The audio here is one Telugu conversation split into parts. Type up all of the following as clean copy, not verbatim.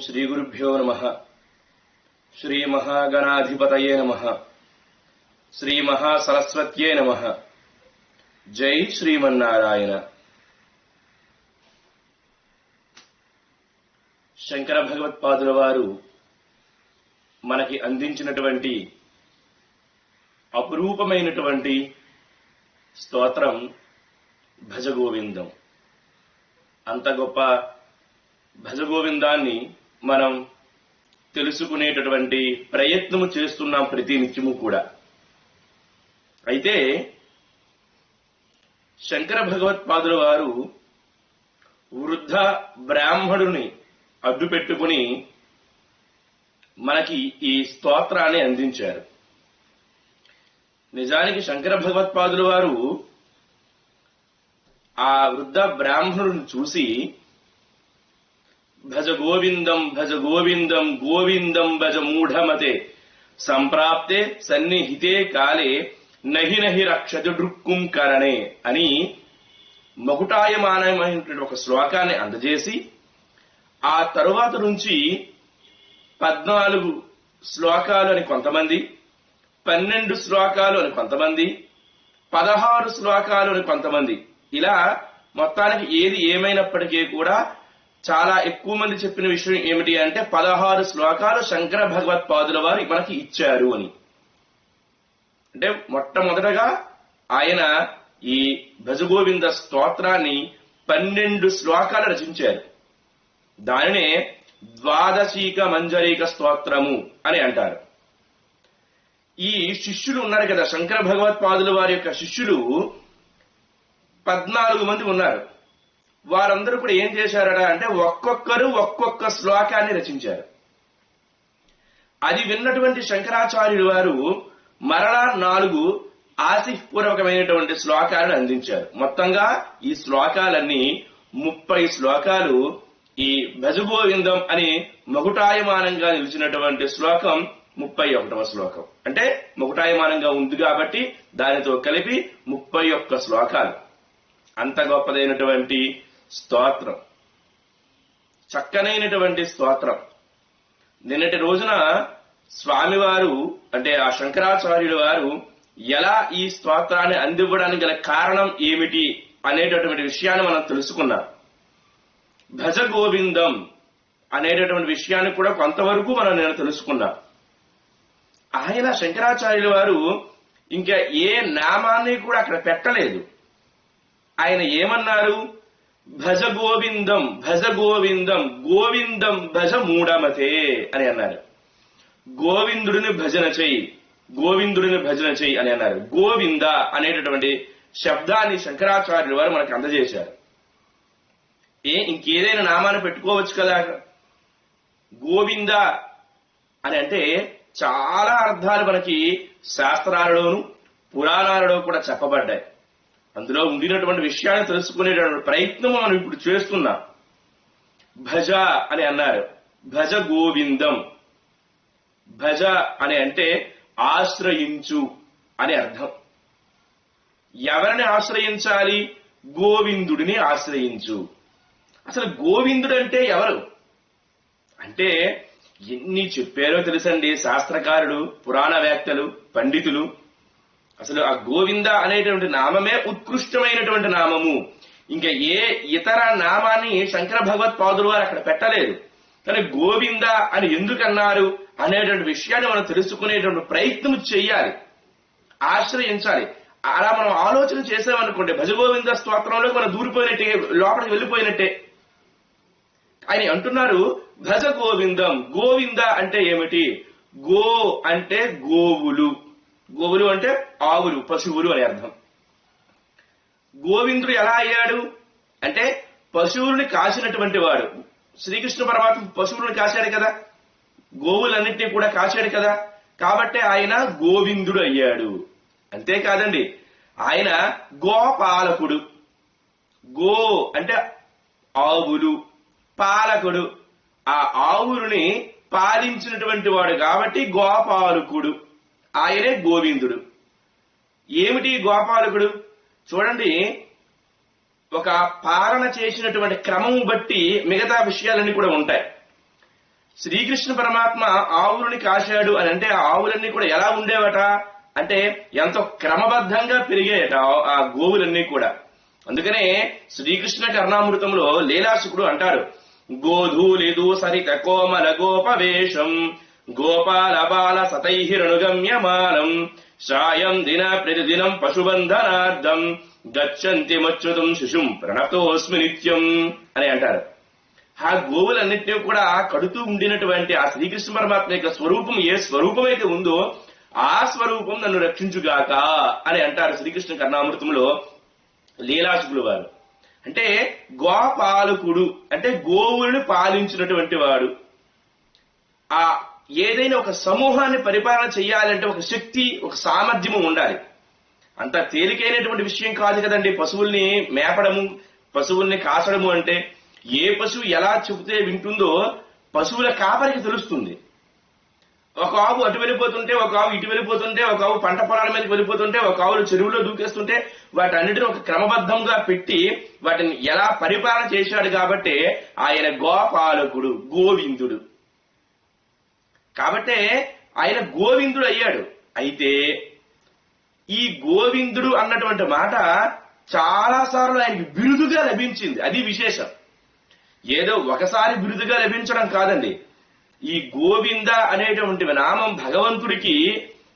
శ్రీ గురుభ్యో నమః. శ్రీ మహాగణాధిపతయే నమః. శ్రీ మహాసరస్వత్యే నమః. జై శ్రీమన్నారాయణ. శంకర భగవత్పాదుల వారు మనకి అందించినటువంటి అపురూపమైనటువంటి స్తోత్రం భజగోవిందం. అంత గొప్ప భజగోవిందాన్ని మనం తెలుసుకునేటటువంటి ప్రయత్నము చేస్తున్నాం ప్రతి నిత్యము కూడా. అయితే శంకర భగవత్పాదుల వారు వృద్ధ బ్రాహ్మణుని అడ్డు పెట్టుకుని మనకి ఈ స్తోత్రాన్ని అందించారు. నిజానికి శంకర భగవత్పాదుల వారు ఆ వృద్ధ బ్రాహ్మణుడిని చూసి భజ గోవిందం భజ గోవిందం గోవిందం భజ మూఢమతే సంప్రాప్తే సన్నిహితే కాలే నహి నహి రక్షతి దృక్కుం కరణే అని మకుటాయమానమైనటువంటి ఒక శ్లోకాన్ని అందజేసి ఆ తరువాత నుంచి 14 శ్లోకాలు అని కొంతమంది, 12 శ్లోకాలు అని కొంతమంది, 16 శ్లోకాలు అని కొంతమంది, ఇలా మొత్తానికి ఏది ఏమైనప్పటికీ కూడా చాలా ఎక్కువ మంది చెప్పిన విషయం ఏమిటి అంటే 16 శ్లోకాలు శంకర భగవత్పాదుల వారు మనకి ఇచ్చారు అని. అంటే మొట్టమొదటగా ఆయన ఈ భజగోవింద స్తోత్రాన్ని 12 శ్లోకాలు రచించారు. దానినే ద్వాదశీక మంజరీక స్తోత్రము అని అంటారు. ఈ శిష్యులు ఉన్నారు కదా, శంకర భగవత్పాదుల వారి యొక్క శిష్యులు 14 మంది ఉన్నారు. వారందరూ కూడా ఏం చేశారట అంటే ఒక్కొక్కరు ఒక్కొక్క శ్లోకాన్ని రచించారు. అది విన్నటువంటి శంకరాచార్యులు వారు మరలా 4 ఆశీపూర్వకమైనటువంటి శ్లోకాలను అందించారు. మొత్తంగా ఈ శ్లోకాలన్నీ 30 శ్లోకాలు. ఈ భజగోవిందం అని మకుటాయమానంగా నిలిచినటువంటి శ్లోకం 31వ శ్లోకం. అంటే మకుటాయమానంగా ఉంది కాబట్టి దానితో కలిపి 31 శ్లోకాలు. అంత గొప్పదైనటువంటి స్తోత్రం, చక్కనైనటువంటి స్తోత్రం. నిన్నటి రోజున స్వామివారు అంటే ఆ శంకరాచార్యుల వారు ఎలా ఈ స్తోత్రాన్ని అందివ్వడానికి గల కారణం ఏమిటి అనేటటువంటి విషయాన్ని మనం తెలుసుకున్నాం. భజ గోవిందం అనేటటువంటి విషయాన్ని కూడా కొంతవరకు మనం నేను తెలుసుకున్నాం. ఆయన శంకరాచార్యుల వారు ఇంకా ఏ నామాన్ని కూడా అక్కడ పెట్టలేదు. ఆయన ఏమన్నారు? భజ గోవిందం భజ గోవిందం గోవిందం భజ మూఢమతే అని అన్నారు. గోవిందుడిని భజన చెయ్యి, గోవిందుడిని భజన చెయ్యి అని అన్నారు. గోవింద అనేటటువంటి శబ్దాన్ని శంకరాచార్యుల వారు మనకు అందజేశారు. ఇంకేదైనా నామాన్ని పెట్టుకోవచ్చు కదా. గోవింద అని అంటే చాలా అర్థాలు మనకి శాస్త్రాలలోను పురాణాలలో కూడా చెప్పబడ్డాయి. అందులో ఉండినటువంటి విషయాన్ని తెలుసుకునేటటువంటి ప్రయత్నం మనం ఇప్పుడు చేస్తున్నాం. భజ అని అన్నారు. భజ గోవిందం. భజ అని అంటే ఆశ్రయించు అని అర్థం. ఎవరిని ఆశ్రయించాలి? గోవిందుడిని ఆశ్రయించు. అసలు గోవిందుడు అంటే ఎవరు అంటే ఎన్ని చెప్పారో తెలుసండి శాస్త్రకారులు, పురాణవేత్తలు, పండితులు. అసలు ఆ గోవింద అనేటువంటి నామమే ఉత్కృష్టమైనటువంటి నామము. ఇంకా ఏ ఇతర నామాన్ని శంకర భగవత్పాదులు వారు అక్కడ పెట్టలేదు. కానీ గోవింద అని ఎందుకన్నారు అనేటువంటి విషయాన్ని మనం తెలుసుకునేటువంటి ప్రయత్నం చెయ్యాలి, ఆశ్రయించాలి. అలా మనం ఆలోచన చేసామనుకోండి భజగోవింద స్తోత్రంలో మనం దూరిపోయినట్టే, లోపలికి వెళ్ళిపోయినట్టే. ఆయన అంటున్నారు భజ గోవిందం. గోవింద అంటే ఏమిటి? గో అంటే గోవులు, గోవులు అంటే ఆవులు, పశువులు అని అర్థం. గోవిందుడు ఎలా అయ్యాడు అంటే పశువుల్ని కాసినటువంటి వాడు. శ్రీకృష్ణ పరమాత్మ పశువులను కాశాడు కదా, గోవులన్నింటినీ కూడా కాశాడు కదా. కాబట్టి ఆయన గోవిందుడు అయ్యాడు. అంతేకాదండి, ఆయన గోపాలకుడు. గో అంటే ఆవులు, పాలకుడు ఆ ఆవులని పాలించినటువంటి వాడు కాబట్టి గోపాలకుడు. ఆయనే గోవిందుడు. ఏమిటి గోపాలకుడు? చూడండి, ఒక పాలన చేసినటువంటి క్రమం బట్టి మిగతా విషయాలన్నీ కూడా ఉంటాయి. శ్రీకృష్ణ పరమాత్మ ఆవులని కాశాడు అని అంటే ఆ ఆవులన్నీ కూడా ఎలా ఉండేవట అంటే ఎంతో క్రమబద్ధంగా పెరిగాయట ఆ గోవులన్నీ కూడా. అందుకనే శ్రీకృష్ణ కర్ణామృతంలో లీలాసుకుడు అంటారు, గోధూలిదు సరిత కోమల గోపవేషం గోపాల బాల సతైహిరణుగమ్యమానం సాయం దిన ప్రతిదినం పశుబంధనార్థం గచ్చంతి మచ్యుతం శిశుం ప్రణతోస్మి నిత్యం అని అంటారు. ఆ గోవులన్నింటినీ కూడా కడుతూ ఉండినటువంటి ఆ శ్రీకృష్ణ పరమాత్మ యొక్క స్వరూపం ఏ స్వరూపమైతే ఉందో ఆ స్వరూపం నన్ను రక్షించుగాక అని అంటారు శ్రీకృష్ణ కర్ణామృతంలో లీలాసుకులు వారు. అంటే గోపాలకుడు అంటే గోవులను పాలించినటువంటి వాడు. ఆ ఏదైనా ఒక సమూహాన్ని పరిపాలన చేయాలంటే ఒక శక్తి, ఒక సామర్థ్యము ఉండాలి. అంత తేలికైనటువంటి విషయం కాదు కదండి పశువుల్ని మేపడము, పశువుల్ని కాచడము. అంటే ఏ పశువు ఎలా చెబితే వింటుందో పశువుల కాపరికి తెలుస్తుంది. ఒక ఆవు అటు వెళ్ళిపోతుంటే, ఒక ఆవు ఇటు వెళ్ళిపోతుంటే, ఒక ఆవు పంట పొలాల మీదకి వెళ్ళిపోతుంటే, ఒక ఆవులు చెరువులో దూకేస్తుంటే వాటన్నిటిని ఒక క్రమబద్ధంగా పెట్టి వాటిని ఎలా పరిపాలన చేశాడు కాబట్టి ఆయన గోపాలకుడు, గోవిందుడు. కాబట్టే ఆయన గోవిందుడు అయ్యాడు. అయితే ఈ గోవిందుడు అన్నటువంటి మాట చాలాసార్లు ఆయనకి బిరుదుగా లభించింది. అది విశేషం. ఏదో ఒకసారి బిరుదుగా లభించడం కాదండి. ఈ గోవింద అనేటువంటి నామం భగవంతుడికి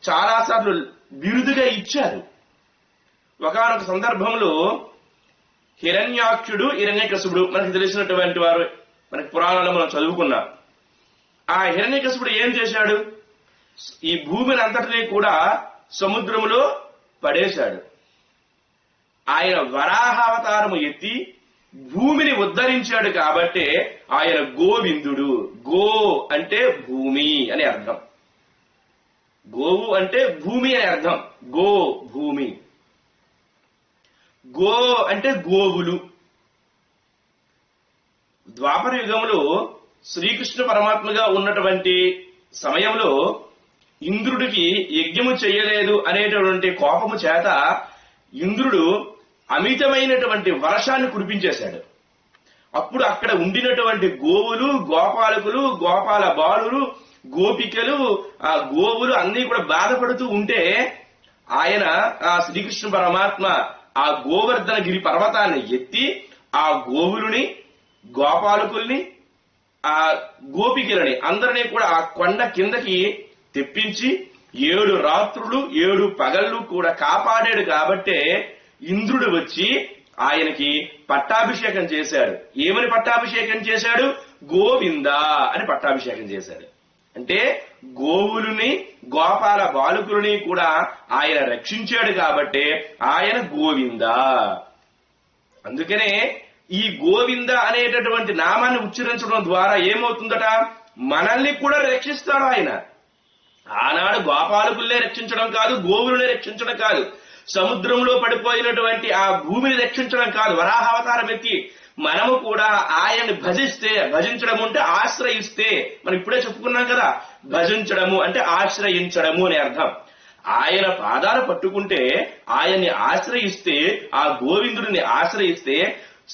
చాలాసార్లు బిరుదుగా ఇచ్చారు. ఒకానొక సందర్భంలో హిరణ్యాక్షుడు, హిరణ్యకశిపుడు మనకు తెలిసినటువంటి వారు, మనకి పురాణాల్లో మనం చదువుకున్నాం. ఆ హిరణ్యకశిపుడు ఏం చేశాడు? ఈ భూమిని అంతటినీ కూడా సముద్రములో పడేశాడు. ఆయన వరాహావతారము ఎత్తి భూమిని ఉద్ధరించాడు కాబట్టి ఆయన గోవిందుడు. గో అంటే భూమి అని అర్థం. గోవు అంటే భూమి అని అర్థం. గో భూమి. గో అంటే గోవులు. ద్వాపర యుగంలో శ్రీకృష్ణ పరమాత్మగా ఉన్నటువంటి సమయంలో ఇంద్రుడికి యజ్ఞము చేయలేదు అనేటటువంటి కోపము చేత ఇంద్రుడు అమితమైనటువంటి వర్షాన్ని కురిపించేశాడు. అప్పుడు అక్కడ ఉండినటువంటి గోవులు, గోపాలకులు, గోపాల బాలురు, గోపికలు, ఆ గోవులు అన్ని కూడా బాధపడుతూ ఉంటే ఆయన ఆ శ్రీకృష్ణ పరమాత్మ ఆ గోవర్ధనగిరి పర్వతాన్ని ఎత్తి ఆ గోవులని, గోపాలకుల్ని, ఆ గోపికలని అందరినీ కూడా ఆ కొండ కిందకి తెప్పించి 7 రాత్రులు 7 పగళ్ళు కూడా కాపాడాడు. కాబట్టే ఇంద్రుడు వచ్చి ఆయనకి పట్టాభిషేకం చేశాడు. ఏమని పట్టాభిషేకం చేశాడు? గోవింద అని పట్టాభిషేకం చేశాడు. అంటే గోవులని, గోపాల బాలుకులని కూడా ఆయన రక్షించాడు కాబట్టే ఆయన గోవింద. అందుకనే ఈ గోవింద అనేటటువంటి నామాన్ని ఉచ్చరించడం ద్వారా ఏమవుతుందట? మనల్ని కూడా రక్షిస్తాడు ఆయన. ఆనాడు గోపాలకుల్నే రక్షించడం కాదు, గోవులనే రక్షించడం కాదు, సముద్రంలో పడిపోయినటువంటి ఆ భూమిని రక్షించడం కాదు, వరాహావతారం ఎత్తి మనము కూడా ఆయన్ని భజిస్తే, భజించడము అంటే ఆశ్రయిస్తే, మనం ఇప్పుడే చెప్పుకున్నాం కదా, భజించడము అంటే ఆశ్రయించడము అనే అర్థం. ఆయన పాదాలు పట్టుకుంటే, ఆయన్ని ఆశ్రయిస్తే, ఆ గోవిందుడిని ఆశ్రయిస్తే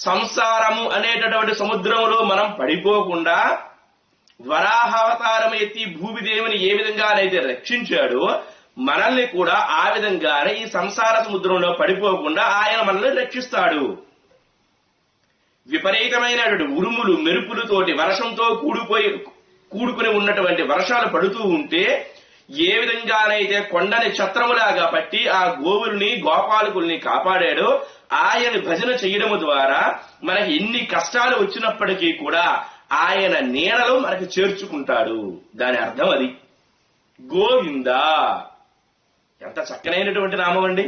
సంసారము అనేటటువంటి సముద్రంలో మనం పడిపోకుండా వరాహావతారం ఎత్తి భూమిదేవిని ఏ విధంగానైతే రక్షించాడో మనల్ని కూడా ఆ విధంగానే ఈ సంసార సముద్రంలో పడిపోకుండా ఆయన మనల్ని రక్షిస్తాడు. విపరీతమైనటువంటి ఉరుములు మెరుపులతోటి వర్షంతో కూడుకుని ఉన్నటువంటి వర్షాలు పడుతూ ఉంటే ఏ విధంగానైతే కొండని ఛత్రములాగా పట్టి ఆ గోవుల్ని, గోపాలకుల్ని కాపాడాడో ఆయన భజన చేయడము ద్వారా మనకి ఎన్ని కష్టాలు వచ్చినప్పటికీ కూడా ఆయన నీడలో మనకి చేర్చుకుంటాడు. దాని అర్థం అది. గోవింద ఎంత చక్కనైనటువంటి నామం అండి.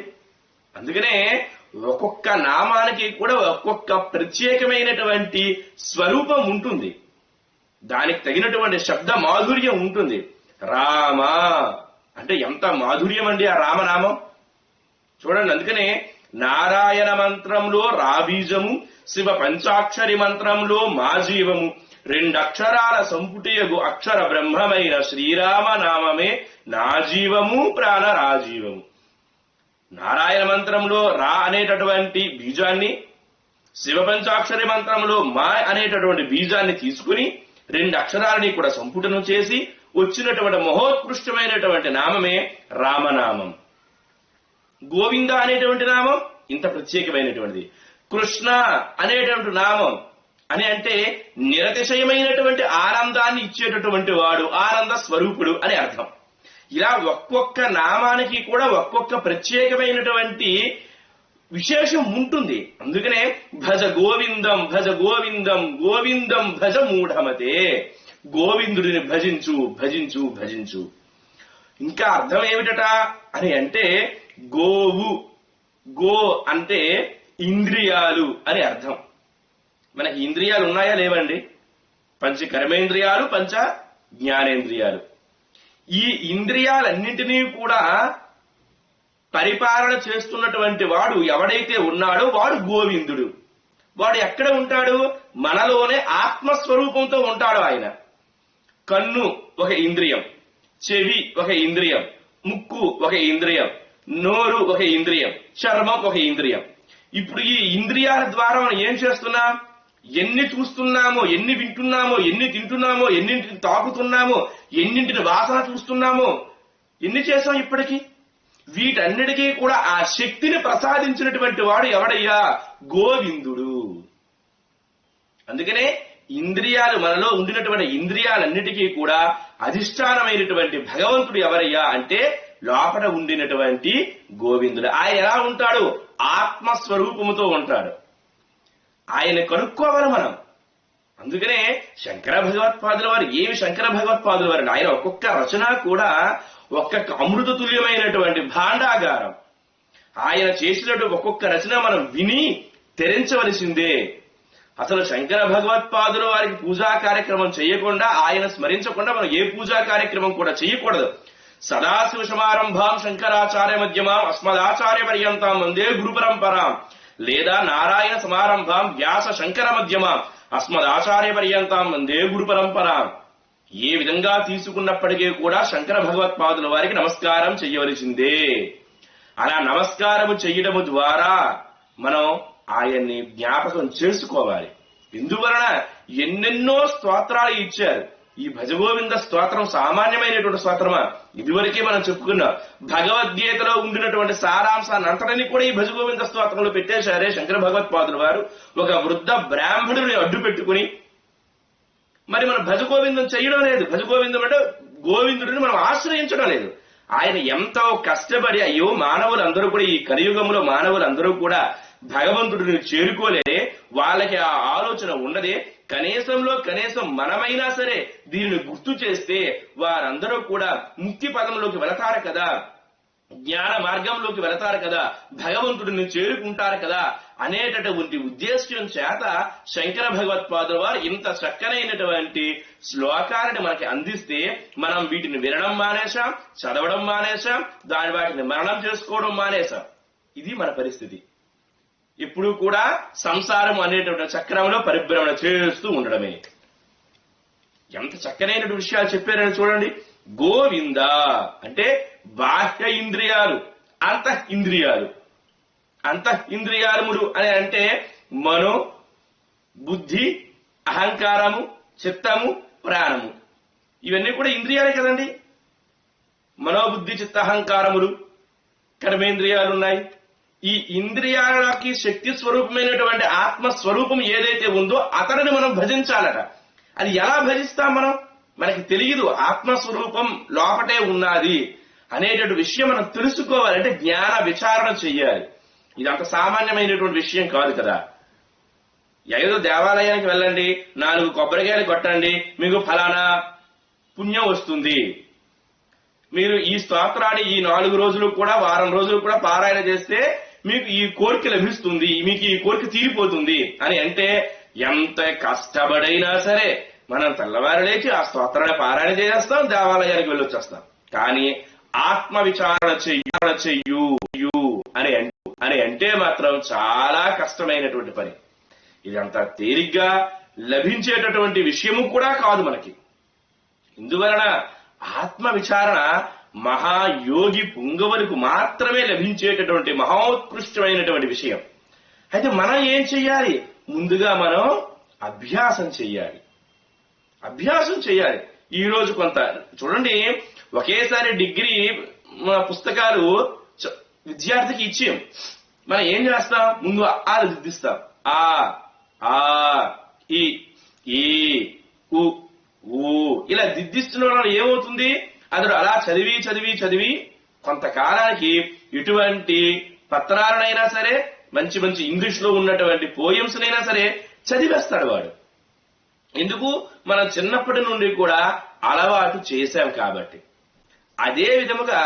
అందుకనే ఒక్కొక్క నామానికి కూడా ఒక్కొక్క ప్రత్యేకమైనటువంటి స్వరూపం ఉంటుంది, దానికి తగినటువంటి శబ్ద మాధుర్యం ఉంటుంది. రామ అంటే ఎంత మాధుర్యం అండి ఆ రామనామం. చూడండి, అందుకనే నారాయణ మంత్రంలో రాబీజము, శివ పంచాక్షరి మంత్రంలో మాజీవము, 2 అక్షరాల సంపుటియగు అక్షర బ్రహ్మమైన శ్రీరామ నామమే నా జీవము ప్రాణ రాజీవము. నారాయణ మంత్రంలో రా అనేటటువంటి బీజాన్ని, శివ పంచాక్షరి మంత్రంలో మా అనేటటువంటి బీజాన్ని తీసుకుని 2 అక్షరాలని కూడా సంపుటం చేసి వచ్చినటువంటి మహోత్కృష్టమైనటువంటి నామమే రామనామం. గోవింద అనేటువంటి నామం ఇంత ప్రత్యేకమైనటువంటిది. కృష్ణ అనేటువంటి నామం అని అంటే నిరతిశయమైనటువంటి ఆనందాన్ని ఇచ్చేటటువంటి వాడు, ఆనంద స్వరూపుడు అని అర్థం. ఇలా ఒక్కొక్క నామానికి కూడా ఒక్కొక్క ప్రత్యేకమైనటువంటి విశేషం ఉంటుంది. అందుకనే భజ గోవిందం భజ గోవిందం గోవిందం భజ మూఢమతే, గోవిందుడిని భజించు భజించు భజించు. ఇంకా అర్థం ఏమిటట అని అంటే గోవు, గో అంటే ఇంద్రియాలు అని అర్థం. మనకి ఇంద్రియాలు ఉన్నాయా లేవండి? పంచ కర్మేంద్రియాలు, పంచ జ్ఞానేంద్రియాలు. ఈ ఇంద్రియాలన్నింటినీ కూడా పరిపాలన చేస్తున్నటువంటి వాడు ఎవడైతే ఉన్నాడో వాడు గోవిందుడు. వాడు ఎక్కడ ఉంటాడు? మనలోనే ఆత్మస్వరూపంతో ఉంటాడు ఆయన. కన్ను ఒక ఇంద్రియం, చెవి ఒక ఇంద్రియం, ముక్కు ఒక ఇంద్రియం, నోరు ఒక ఇంద్రియం, చర్మం ఒక ఇంద్రియం. ఇప్పుడు ఈ ఇంద్రియాల ద్వారా మనం ఏం చేస్తున్నాం? ఎన్ని చూస్తున్నామో, ఎన్ని వింటున్నామో, ఎన్ని తింటున్నామో, ఎన్నింటిని తాకుతున్నామో, ఎన్నింటిని వాసన చూస్తున్నామో, ఎన్ని చేసాం ఇప్పటికీ? వీటన్నిటికీ కూడా ఆ శక్తిని ప్రసాదించినటువంటి వాడు ఎవడయ్యా? గోవిందుడు. అందుకనే ఇంద్రియాలు, మనలో ఉండినటువంటి ఇంద్రియాలన్నిటికీ కూడా అధిష్టానమైనటువంటి భగవంతుడు ఎవరయ్యా అంటే లోపల ఉండినటువంటి గోవిందుడు. ఆయన ఎలా ఉంటాడు? ఆత్మస్వరూపముతో ఉంటాడు. ఆయన కనుక్కోవాలి మనం. అందుకనే శంకర భగవత్పాదుల వారు, ఏమి శంకర భగవత్పాదుల వారు, ఆయన ఒక్కొక్క రచన కూడా ఒక్కొక్క అమృత తుల్యమైనటువంటి భాండాగారం. ఆయన చేసినటువంటి ఒక్కొక్క రచన మనం విని తెరించవలసిందే. అసలు శంకర భగవత్పాదుల వారికి పూజా కార్యక్రమం చేయకుండా, ఆయన స్మరించకుండా మనం ఏ పూజా కార్యక్రమం కూడా చేయకూడదు. సదాశివ సమారంభాం శంకరాచార్య మధ్యమాం అస్మదాచార్య పర్యంతం వందే గురు పరంపరాం, లేదా నారాయణ సమారంభాం వ్యాస శంకర మధ్యమాం అస్మదాచార్య పర్యంతం వందే గురు పరంపరాం. ఏ విధంగా తీసుకున్నప్పటికీ కూడా శంకర భగవత్పాదుల వారికి నమస్కారం చెయ్యవలసిందే. అలా నమస్కారము చెయ్యడము ద్వారా మనం ఆయన్ని జ్ఞాపకం చేసుకోవాలి. ఎందువలన ఎన్నెన్నో స్తోత్రాలు ఇచ్చారు. ఈ భజగోవింద స్తోత్రం సామాన్యమైనటువంటి స్తోత్రమా? ఇదివరకే మనం చెప్పుకున్నాం. భగవద్గీతలో ఉండినటువంటి సారాంశాన్ని అంతటిని కూడా ఈ భజగోవింద స్తోత్రంలో పెట్టేశారే శంకర భగవత్పాదుల వారు. ఒక వృద్ధ బ్రాహ్మణుని అడ్డు పెట్టుకుని మరి మనం భజగోవిందం చేయడం లేదు. భజగోవిందం అంటే గోవిందుడిని మనం ఆశ్రయించడం లేదు. ఆయన ఎంతో కష్టపడి, అయ్యో మానవులందరూ కూడా ఈ కలియుగంలో మానవులందరూ కూడా భగవంతుడిని చేరుకోలేదే, వాళ్ళకి ఆ ఆలోచన ఉండదే, కనీసంలో కనీసం మనమైనా సరే దీనిని గుర్తు చేస్తే వారందరూ కూడా ముక్తి పదంలోకి వెళతారు కదా, జ్ఞాన మార్గంలోకి వెళతారు కదా, భగవంతుడిని చేరుకుంటారు కదా అనేటటువంటి ఉద్దేశ్యం చేత శంకర భగవత్పాదుల వారు ఇంత చక్కనైనటువంటి శ్లోకాలను మనకి అందిస్తే మనం వీటిని వినడం మానేశాం, చదవడం మానేశాం, వాటిని మననం చేసుకోవడం మానేశాం. ఇది మన పరిస్థితి. ఇప్పుడు కూడా సంసారం అనేటువంటి చక్రంలో పరిభ్రమణ చేస్తూ ఉండడమే. ఎంత చక్కనైన విషయాలు చెప్పారని చూడండి. గోవింద అంటే బాహ్య ఇంద్రియాలు, అంతః ఇంద్రియాలు. అంతః ఇంద్రియాలములు అని అంటే మనో, బుద్ధి, అహంకారము, చిత్తము, ప్రాణము. ఇవన్నీ కూడా ఇంద్రియాలే కదండి. మనోబుద్ధి చిత్త అహంకారములు కర్మేంద్రియాలు ఉన్నాయి. ఈ ఇంద్రియాలకి శక్తి స్వరూపమైనటువంటి ఆత్మస్వరూపం ఏదైతే ఉందో అతడిని మనం భజించాలట. అది ఎలా భజిస్తాం మనం? మనకి తెలియదు. ఆత్మస్వరూపం లోపటే ఉన్నది అనేటువంటి విషయం మనం తెలుసుకోవాలంటే జ్ఞాన విచారణ చెయ్యాలి. ఇది అంత సామాన్యమైనటువంటి విషయం కాదు కదా. ఏదో దేవాలయానికి వెళ్ళండి, 4 కొబ్బరికాయలు కొట్టండి, మీకు ఫలానా పుణ్యం వస్తుంది, మీరు ఈ స్తోత్రాన్ని ఈ 4 రోజులు కూడా వారం రోజులు కూడా పారాయణ చేస్తే మీకు ఈ కోరిక లభిస్తుంది, మీకు ఈ కోరిక తీరిపోతుంది అని అంటే ఎంత కష్టపడైనా సరే మనం తెల్లవారు లేచి ఆ స్తోత్రాన్ని పారాయణ చేసేస్తాం, దేవాలయానికి వెళ్ళొచ్చేస్తాం. కానీ ఆత్మ విచారణ చెయ్యు అని అంటే మాత్రం చాలా కష్టమైనటువంటి పని. ఇదంతా తేలిగ్గా లభించేటటువంటి విషయము కూడా కాదు మనకి. ఇందువలన ఆత్మ విచారణ మహాయోగి పుంగవులకు మాత్రమే లభించేటటువంటి మహోత్కృష్టమైనటువంటి విషయం. అయితే మనం ఏం చెయ్యాలి? ముందుగా మనం అభ్యాసం చెయ్యాలి. అభ్యాసం చేయాలి. ఈ రోజు కొంత చూడండి, ఒకేసారి డిగ్రీ పుస్తకాలు విద్యార్థికి ఇచ్చాం. మనం ఏం చేస్తాం? ముందు ఆలు దిద్దిస్తాం. ఆ ఆ ఈ ఈ ఉ ఊ ఇలా దిద్దిస్తున్న వల్ల ఏమవుతుంది? అతడు అలా చదివి చదివి చదివి కొంతకాలానికి ఎటువంటి పత్రాలనైనా సరే, మంచి మంచి ఇంగ్లీష్ లో ఉన్నటువంటి పోయమ్స్ నైనా సరే చదివేస్తాడు వాడు. ఎందుకు? మనం చిన్నప్పటి నుండి కూడా అలవాటు చేశాం కాబట్టి. అదే విధముగా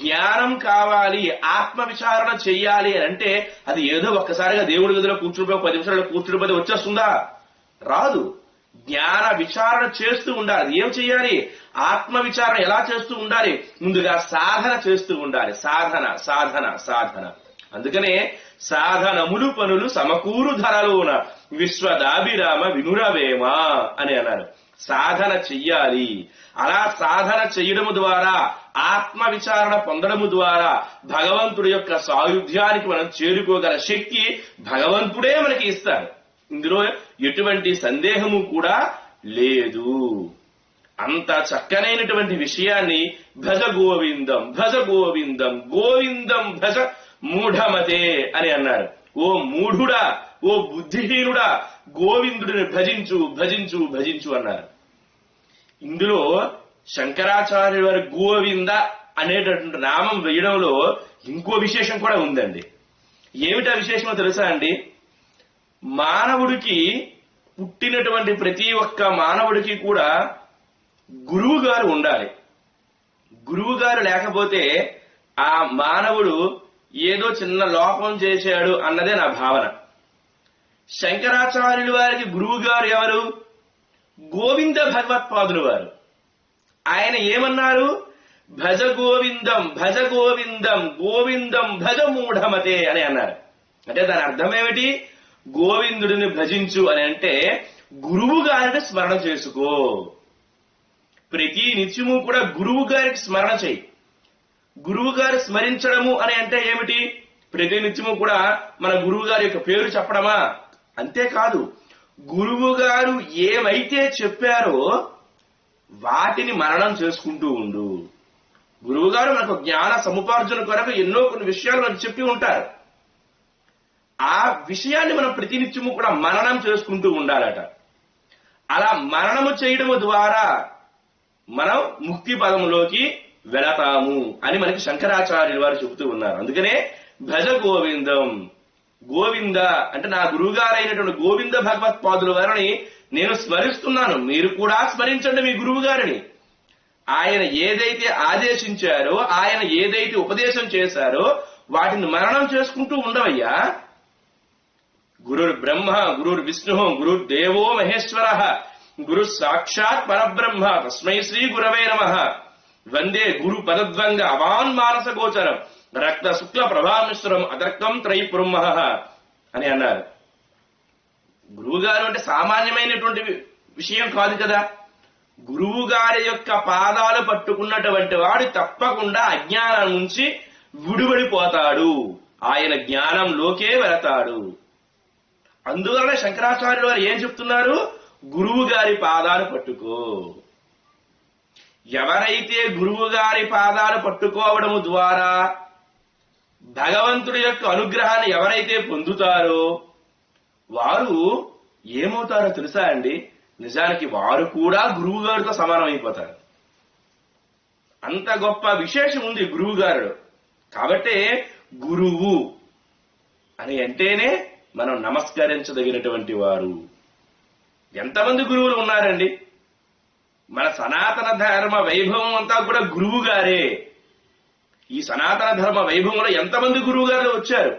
జ్ఞానం కావాలి, ఆత్మ విచారణ చెయ్యాలి అని అంటే అది ఏదో ఒక్కసారిగా దేవుడి గదిలో కూర్చుంటే 10 నిమిషాలు కూర్చుంటే వచ్చేస్తుందా? రాదు. జ్ఞాన విచారణ చేస్తూ ఉండాలి. ఏం చెయ్యాలి? ఆత్మ విచారణ ఎలా చేస్తూ ఉండాలి? ముందుగా సాధన చేస్తూ ఉండాలి. సాధన సాధన సాధన. అందుకనే సాధనములు పనులు సమకూరు ధరలోన విశ్వదాభిరామ వినురవేమ అని అన్నారు. సాధన చెయ్యాలి. అలా సాధన చెయ్యడము ద్వారా, ఆత్మ విచారణ పొందడము ద్వారా భగవంతుడి యొక్క సాయుధ్యానికి మనం చేరుకోగల శక్తి భగవంతుడే మనకి ఇస్తాడు. ఇందులో ఎటువంటి సందేహము కూడా లేదు. అంత చక్కనైనటువంటి విషయాన్ని భజ గోవిందం భజ గోవిందం గోవిందం భజ మూఢమతే అని అన్నారు. ఓ మూఢుడా, ఓ బుద్ధిహీనుడా, గోవిందుడిని భజించు భజించు భజించు అన్నారు. ఇందులో శంకరాచార్యుల వారి గోవింద అనేటటువంటి నామం వేయడంలో ఇంకో విశేషం కూడా ఉందండి. ఏమిటా విశేషమో తెలుసా అండి? మానవుడికి, పుట్టినటువంటి ప్రతి ఒక్క మానవుడికి కూడా గురువు గారు ఉండాలి. గురువు గారు లేకపోతే ఆ మానవుడు ఏదో చిన్న లోపం చేశాడు అన్నదే నా భావన. శంకరాచార్యుల వారికి గురువు గారు ఎవరు? గోవింద భగవత్పాదులు వారు. ఆయన ఏమన్నారు? భజ గోవిందం భజ గోవిందం గోవిందం భజ మూఢమతే అని అన్నారు. అంటే దాని అర్థం ఏమిటి? గోవిందుడిని భజించు అని అంటే గురువు గారిని స్మరణ చేసుకో. ప్రతి నిత్యము కూడా గురువు గారికి స్మరణ చేయి. గురువు గారు స్మరించడము అని అంటే ఏమిటి? ప్రతి నిత్యము కూడా మన గురువు గారి యొక్క పేరు చెప్పడమా? అంతేకాదు, గురువు గారు ఏమైతే చెప్పారో వాటిని మననం చేసుకుంటూ ఉండు. గురువు గారు మనకు జ్ఞాన సముపార్జన కొరకు ఎన్నో కొన్ని విషయాలు మనకు చెప్పి ఉంటారు. ఆ విషయాన్ని మనం ప్రతినిత్యము కూడా మననం చేసుకుంటూ ఉండాలట. అలా మననము చేయడము ద్వారా మనం ముక్తి పదములోకి వెళతాము అని మనకి శంకరాచార్యుల వారు చెబుతూ ఉన్నారు. అందుకనే భజ గోవిందం. గోవింద అంటే నా గురువుగారైనటువంటి గోవింద భగవత్పాదుల వారిని నేను స్మరిస్తున్నాను. మీరు కూడా స్మరించండి మీ గురువు గారిని. ఆయన ఏదైతే ఆదేశించారో, ఆయన ఏదైతే ఉపదేశం చేశారో వాటిని మననం చేసుకుంటూ ఉండవయ్యా. గురుర్ బ్రహ్మ గురుర్ విష్ణు గురుర్ దేవో మహేశ్వర గురు సాక్షాత్ పరబ్రహ్మ తస్మై శ్రీ గురవే నమః వందే గురు పదద్వంగ అవాన్ మానస గోచరం రక్త శుక్ల ప్రభామిశ్వరం అదర్కం త్రైపురమః అని అన్నారు. గురువు గారు అంటే సామాన్యమైనటువంటి విషయం కాదు కదా. గురువు గారి యొక్క పాదాలు పట్టుకున్నటువంటి వాడు తప్పకుండా అజ్ఞానం నుంచి విడుబడిపోతాడు. ఆయన జ్ఞానంలోకే వెళతాడు. అందువలన శంకరాచార్యుల వారు ఏం చెప్తున్నారు? గురువు గారి పాదాలు పట్టుకో. ఎవరైతే గురువు గారి పాదాలు పట్టుకోవడము ద్వారా భగవంతుడి యొక్క అనుగ్రహాన్ని ఎవరైతే పొందుతారో వారు ఏమవుతారో తెలుసా అండి? నిజానికి వారు కూడా గురువు గారితో సమానమైపోతారు. అంత గొప్ప విశేషం ఉంది గురువు గారు. కాబట్టే గురువు అని అంటేనే మనం నమస్కరించదగినటువంటి వారు. ఎంతమంది గురువులు ఉన్నారండి? మన సనాతన ధర్మ వైభవం అంతా కూడా గురువు గారే. ఈ సనాతన ధర్మ వైభవంలో ఎంతమంది గురువు గారు వచ్చారు?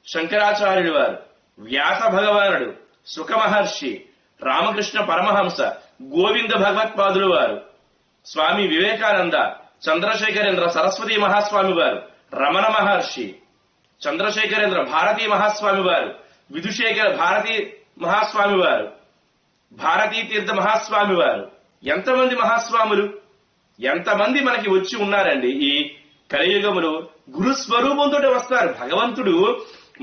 శంకరాచార్యుడు వారు, వ్యాస భగవానుడు, సుఖ మహర్షి, రామకృష్ణ పరమహంస, గోవింద భగవత్పాదులు వారు, స్వామి వివేకానంద, చంద్రశేఖరేంద్ర సరస్వతి మహాస్వామి వారు, రమణ మహర్షి, చంద్రశేఖరేంద్ర భారతీ మహాస్వామి వారు, విధుశేఖర భారతీ మహాస్వామి వారు, భారతీ తీర్థ మహాస్వామి వారు, ఎంతమంది మహాస్వాములు, ఎంతమంది మనకి వచ్చి ఉన్నారండి. ఈ కలియుగములో గురు స్వరూపంతో వస్తారు. భగవంతుడు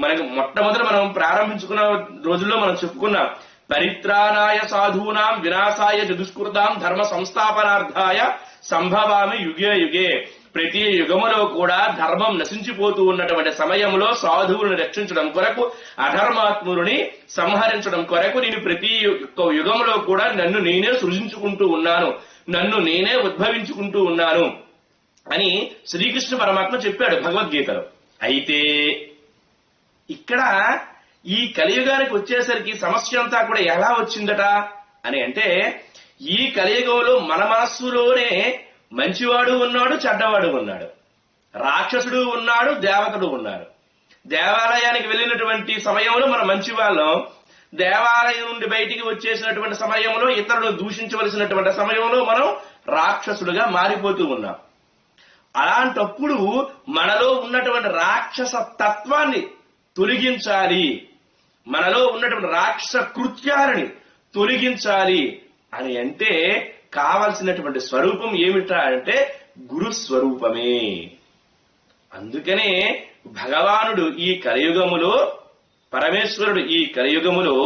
మనకు మొట్టమొదటి మనం ప్రారంభించుకున్న రోజుల్లో మనం చెప్పుకున్నాం, పరిత్రాణాయ సాధూనాం వినాశాయ చతుష్కృతాం ధర్మ సంస్థాపనార్థాయ సంభవామి యుగే యుగే. ప్రతి యుగములో కూడా ధర్మం నశించిపోతూ ఉన్నటువంటి సమయంలో సాధువులను రక్షించడం కొరకు, అధర్మాత్ములని సంహరించడం కొరకు నేను ప్రతి యుగంలో కూడా నన్ను నేనే సృజించుకుంటూ ఉన్నాను, నన్ను నేనే ఉద్భవించుకుంటూ ఉన్నాను అని శ్రీకృష్ణ పరమాత్మ చెప్పాడు భగవద్గీతలో. అయితే ఇక్కడ ఈ కలియుగానికి వచ్చేసరికి సమస్య అంతా కూడా ఎలా వచ్చిందట అని అంటే, ఈ కలియుగంలో మన మనస్సులోనే మంచివాడు ఉన్నాడు, చెడ్డవాడు ఉన్నాడు, రాక్షసుడు ఉన్నాడు, దేవతడు ఉన్నాడు. దేవాలయానికి వెళ్ళినటువంటి సమయంలో మన మంచి వాళ్ళం, దేవాలయం నుండి బయటికి వచ్చేసినటువంటి సమయంలో ఇతరులను దూషించవలసినటువంటి సమయంలో మనం రాక్షసులుగా మారిపోతూ ఉన్నాం. అలాంటప్పుడు మనలో ఉన్నటువంటి రాక్షస తత్వాన్ని తొలగించాలి, మనలో ఉన్నటువంటి రాక్షస కృత్యాలని తొలగించాలి అని అంటే కావలసినటువంటి స్వరూపం ఏమిటా అంటే గురుస్వరూపమే. అందుకనే భగవానుడు ఈ కలియుగములో, పరమేశ్వరుడు ఈ కలియుగములో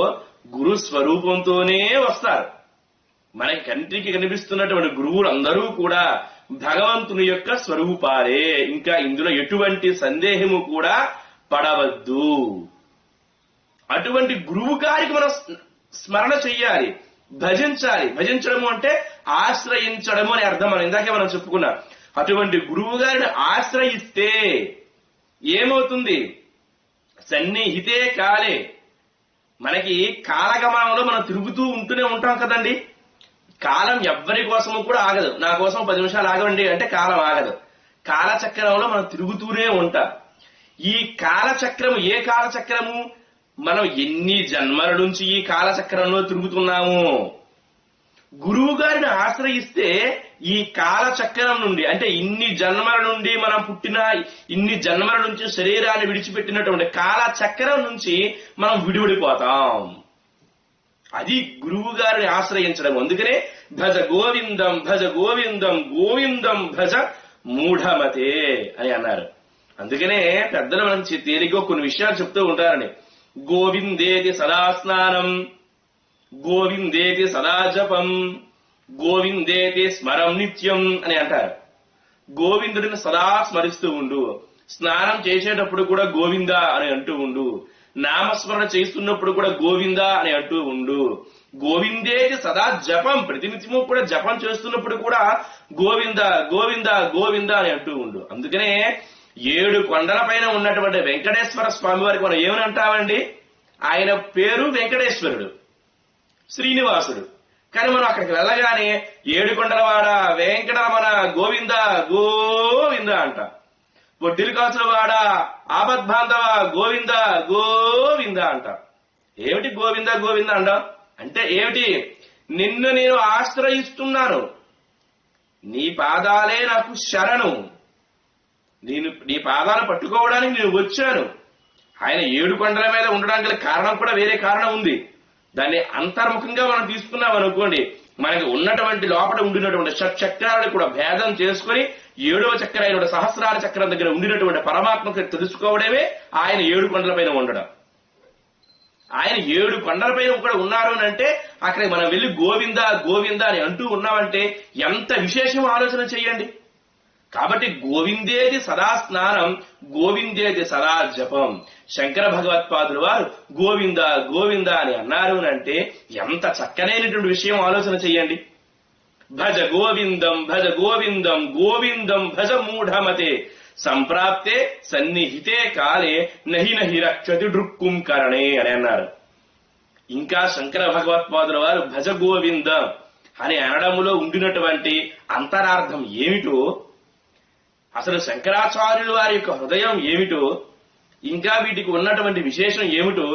గురు స్వరూపంతోనే వస్తారు. మనకి కంటికి కనిపిస్తున్నటువంటి గురువులు అందరూ కూడా భగవంతుని యొక్క స్వరూపాలే. ఇంకా ఇందులో ఎటువంటి సందేహము కూడా పడవద్దు. అటువంటి గురువు గారికి మనం స్మరణ చెయ్యాలి, భజించాలి. భజించడము అంటే ఆశ్రయించడము అని అర్థం. మనం ఇందాకే మనం చెప్పుకున్నాం. అటువంటి గురువు గారిని ఆశ్రయిస్తే ఏమవుతుంది? సన్నిహితే కాలే. మనకి కాలగమనంలో మనం తిరుగుతూ ఉంటూనే ఉంటాం కదండి. కాలం ఎవ్వరి కోసము కూడా ఆగదు. నా కోసం 10 నిమిషాలు ఆగండి అంటే కాలం ఆగదు. కాలచక్రంలో మనం తిరుగుతూనే ఉంటాం. ఈ కాలచక్రము ఏ కాలచక్రము? మనం ఎన్ని జన్మల నుంచి ఈ కాలచక్రంలో తిరుగుతున్నాము. గురువు గారిని ఆశ్రయిస్తే ఈ కాలచక్రం నుండి, అంటే ఇన్ని జన్మల నుండి మనం పుట్టిన, ఇన్ని జన్మల నుంచి శరీరాన్ని విడిచిపెట్టినటువంటి కాలచక్రం నుంచి మనం విడిపడిపోతాం. అది గురువు గారిని ఆశ్రయించడం. అందుకనే భజ గోవిందం భజ గోవిందం గోవిందం భజ మూఢమతే అని అన్నారు. అందుకనే పెద్దలు మనకి తేలిగ్గా కొన్ని విషయాలు చెప్తూ ఉంటారని. గోవిందేతి సదా స్నానం, గోవిందేతి సదా జపం, గోవిందేతి స్మరం నిత్యం అని అంటారు. గోవిందుడిని సదా స్మరిస్తూ ఉండు, స్నానం చేసేటప్పుడు కూడా గోవింద అని అంటూ ఉండు, నామస్మరణ చేస్తున్నప్పుడు కూడా గోవింద అని అంటూ ఉండు, గోవిందేతి సదా జపం, ప్రతినిత్యము కూడా జపం చేస్తున్నప్పుడు కూడా గోవింద గోవింద గోవింద అని అంటూ ఉండు. అందుకనే 7 కొండల పైన ఉన్నటువంటి వెంకటేశ్వర స్వామి వారికి మనం ఏమని అంటామండి? ఆయన పేరు వెంకటేశ్వరుడు, శ్రీనివాసుడు. కానీ మనం అక్కడికి వెళ్ళగానే 7 కొండలవాడ వెంకటరమణ గోవింద గోవింద అంట. పొట్టిలి కాసుల వాడ ఆపద్బాంధవ గోవింద గోవింద అంట. ఏమిటి గోవింద గోవింద అంట అంటే ఏమిటి? నిన్ను నేను ఆశ్రయిస్తున్నాను, నీ పాదాలే నాకు శరణు, నీ పాదాలు పట్టుకోవడానికి నేను వచ్చాను. ఆయన 7 కొండల మీద ఉండడానికి గల కారణం కూడా వేరే కారణం ఉంది. దాన్ని అంతర్ముఖంగా మనం తీసుకున్నాం అనుకోండి, మనకి ఉన్నటువంటి లోపల ఉండినటువంటి షట్చక్రాలను కూడా భేదం చేసుకుని 7వ చక్రం అయిన సహస్రార చక్రం దగ్గర ఉండినటువంటి పరమాత్మకు తెలుసుకోవడమే ఆయన 7 కొండల పైన ఉండడం. ఆయన 7 కొండల పైన కూడా ఉన్నారు అంటే అక్కడ మనం వెళ్ళి గోవింద గోవింద అని అంటూ ఉన్నామంటే ఎంత విశేషం ఆలోచన చెయ్యండి. కాబట్టి గోవిందేది సదా స్నానం, గోవిందేది సదా జపం. శంకర భగవత్పాదులు వారు గోవింద గోవింద అని అన్నారు అంటే ఎంత చక్కనైనటువంటి విషయం ఆలోచన చెయ్యండి. భజ గోవిందం భజ గోవిందం గోవిందం భజ మూఢమతే సంప్రాప్తే సన్నిహితే కాలే నహి నహి రక్షతి దృక్కుం కరణే అని అన్నారు. ఇంకా శంకర భగవత్పాదుల వారు భజ గోవిందం అని అనడములో ఉండినటువంటి అంతరార్థం ఏమిటో, అసలు శంకరాచార్యులు వారి యొక్క హృదయం ఏమిటో, ఇంకా వీటికి ఉన్నటువంటి విశేషం ఏమిటో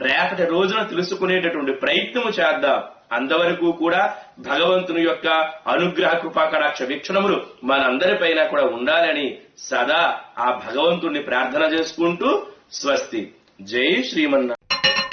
రేపటి రోజున తెలుసుకునేటటువంటి ప్రయత్నము చేద్దాం. అంతవరకు కూడా భగవంతుని యొక్క అనుగ్రహ కృపాకటాక్ష వీక్షణములు మనందరిపైన కూడా ఉండాలని సదా ఆ భగవంతుణ్ణి ప్రార్థన చేసుకుంటూ స్వస్తి. జై శ్రీమన్నారాయణ.